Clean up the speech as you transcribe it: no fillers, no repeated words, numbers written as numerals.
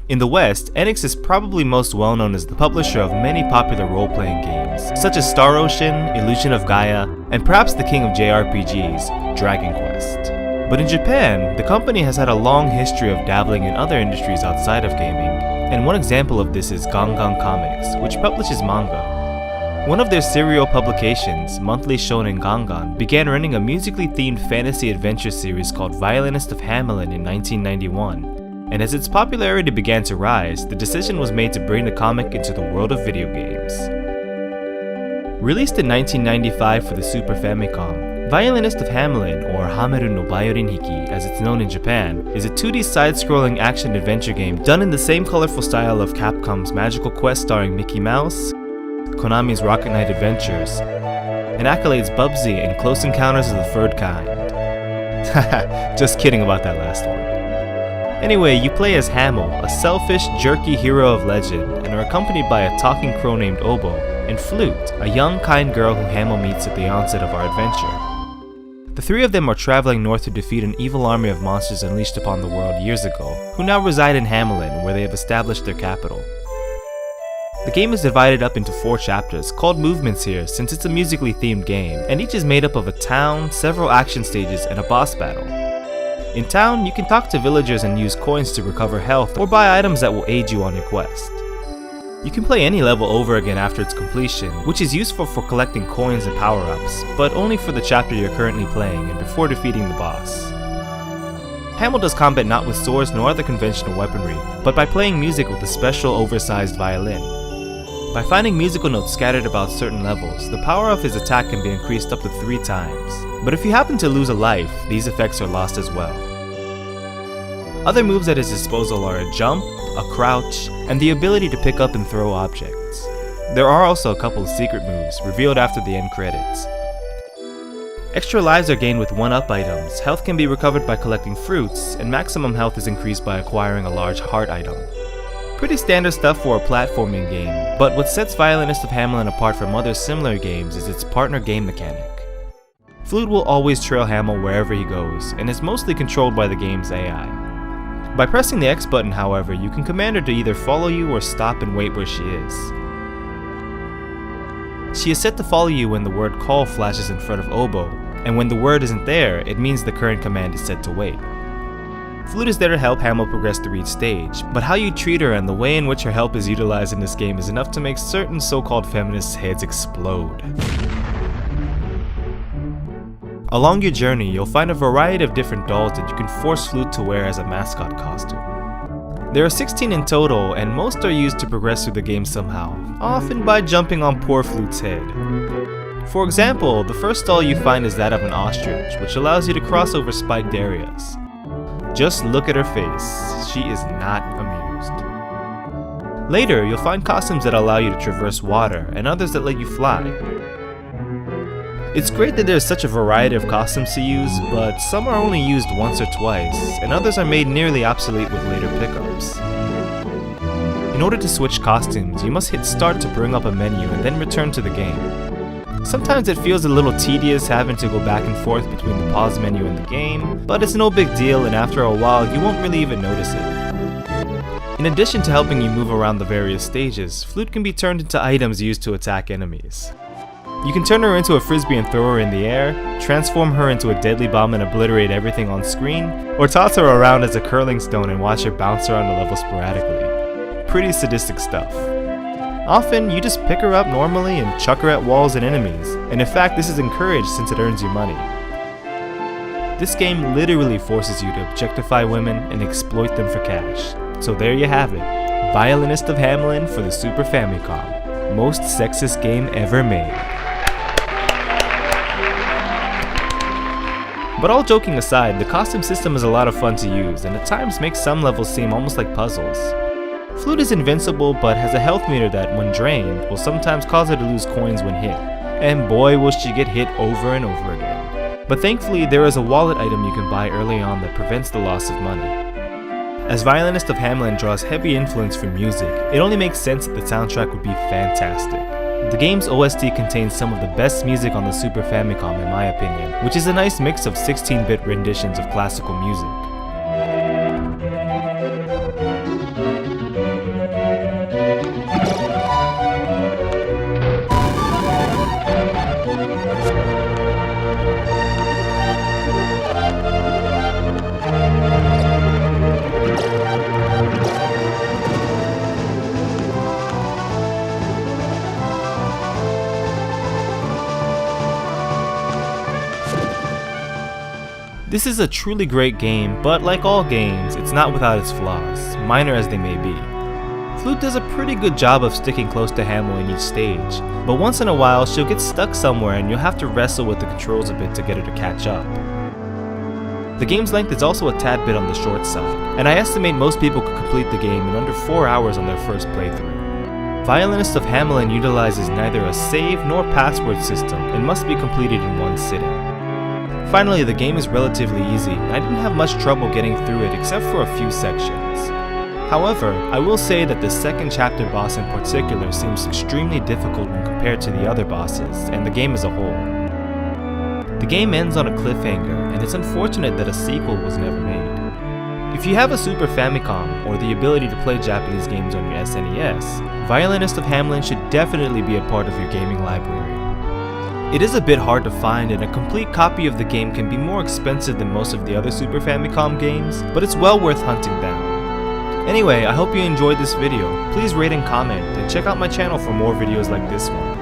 In the West, Enix is probably most well known as the publisher of many popular role-playing games, such as Star Ocean, Illusion of Gaia, and perhaps the king of JRPGs, Dragon Quest. But in Japan, the company has had a long history of dabbling in other industries outside of gaming, and one example of this is Gangan Comics, which publishes manga. One of their serial publications, Monthly Shonen Gangan, began running a musically themed fantasy adventure series called Violinist of Hameln in 1991. And as its popularity began to rise, the decision was made to bring the comic into the world of video games. Released in 1995 for the Super Famicom, Violinist of Hameln, or Hape no Baiorin Hiki as it's known in Japan, is a 2D side-scrolling action-adventure game done in the same colorful style of Capcom's Magical Quest starring Mickey Mouse, Konami's Rocket Knight Adventures, and Accolade's Bubsy and Close Encounters of the Third Kind. Haha, just kidding about that last one. Anyway, you play as Hamel, a selfish, jerky hero of legend, and are accompanied by a talking crow named Oboe, and Flute, a young, kind girl who Hamel meets at the onset of our adventure. The three of them are traveling north to defeat an evil army of monsters unleashed upon the world years ago, who now reside in Hamelin, where they have established their capital. The game is divided up into 4 chapters, called movements here since it's a musically themed game, and each is made up of a town, several action stages, and a boss battle. In town, you can talk to villagers and use coins to recover health or buy items that will aid you on your quest. You can play any level over again after its completion, which is useful for collecting coins and power-ups, but only for the chapter you're currently playing and before defeating the boss. Hamel does combat not with swords nor other conventional weaponry, but by playing music with a special oversized violin. By finding musical notes scattered about certain levels, the power of his attack can be increased up to 3 times. But if you happen to lose a life, these effects are lost as well. Other moves at his disposal are a jump, a crouch, and the ability to pick up and throw objects. There are also a couple of secret moves, revealed after the end credits. Extra lives are gained with 1-up items, health can be recovered by collecting fruits, and maximum health is increased by acquiring a large heart item. Pretty standard stuff for a platforming game, but what sets Violinist of Hameln apart from other similar games is its partner game mechanic. Flute will always trail Hamel wherever he goes, and is mostly controlled by the game's AI. By pressing the X button, however, you can command her to either follow you or stop and wait where she is. She is set to follow you when the word call flashes in front of Oboe, and when the word isn't there, it means the current command is set to wait. Flute is there to help Hamel progress through each stage, but how you treat her and the way in which her help is utilized in this game is enough to make certain so-called feminists' heads explode. Along your journey, you'll find a variety of different dolls that you can force Flute to wear as a mascot costume. There are 16 in total, and most are used to progress through the game somehow, often by jumping on poor Flute's head. For example, the first doll you find is that of an ostrich, which allows you to cross over spiked areas. Just look at her face, she is not amused. Later, you'll find costumes that allow you to traverse water, and others that let you fly. It's great that there's such a variety of costumes to use, but some are only used once or twice, and others are made nearly obsolete with later pickups. In order to switch costumes, you must hit start to bring up a menu and then return to the game. Sometimes it feels a little tedious having to go back and forth between the pause menu and the game, but it's no big deal, and after a while you won't really even notice it. In addition to helping you move around the various stages, Flute can be turned into items used to attack enemies. You can turn her into a frisbee and throw her in the air, transform her into a deadly bomb and obliterate everything on screen, or toss her around as a curling stone and watch her bounce around the level sporadically. Pretty sadistic stuff. Often, you just pick her up normally and chuck her at walls and enemies, and in fact this is encouraged since it earns you money. This game literally forces you to objectify women and exploit them for cash. So there you have it, Violinist of Hameln for the Super Famicom. Most sexist game ever made. But all joking aside, the costume system is a lot of fun to use, and at times makes some levels seem almost like puzzles. Flute is invincible, but has a health meter that, when drained, will sometimes cause her to lose coins when hit. And boy will she get hit over and over again. But thankfully, there is a wallet item you can buy early on that prevents the loss of money. As Violinist of Hameln draws heavy influence from music, it only makes sense that the soundtrack would be fantastic. The game's OST contains some of the best music on the Super Famicom in my opinion, which is a nice mix of 16-bit renditions of classical music. This is a truly great game, but like all games, it's not without its flaws, minor as they may be. Flute does a pretty good job of sticking close to Hameln in each stage, but once in a while she'll get stuck somewhere and you'll have to wrestle with the controls a bit to get her to catch up. The game's length is also a tad bit on the short side, and I estimate most people could complete the game in under 4 hours on their first playthrough. Violinist of Hameln utilizes neither a save nor password system and must be completed in one sitting. Finally, the game is relatively easy, and I didn't have much trouble getting through it except for a few sections. However, I will say that the second chapter boss in particular seems extremely difficult when compared to the other bosses, and the game as a whole. The game ends on a cliffhanger, and it's unfortunate that a sequel was never made. If you have a Super Famicom, or the ability to play Japanese games on your SNES, Violinist of Hameln should definitely be a part of your gaming library. It is a bit hard to find, and a complete copy of the game can be more expensive than most of the other Super Famicom games, but it's well worth hunting down. Anyway, I hope you enjoyed this video. Please rate and comment, and check out my channel for more videos like this one.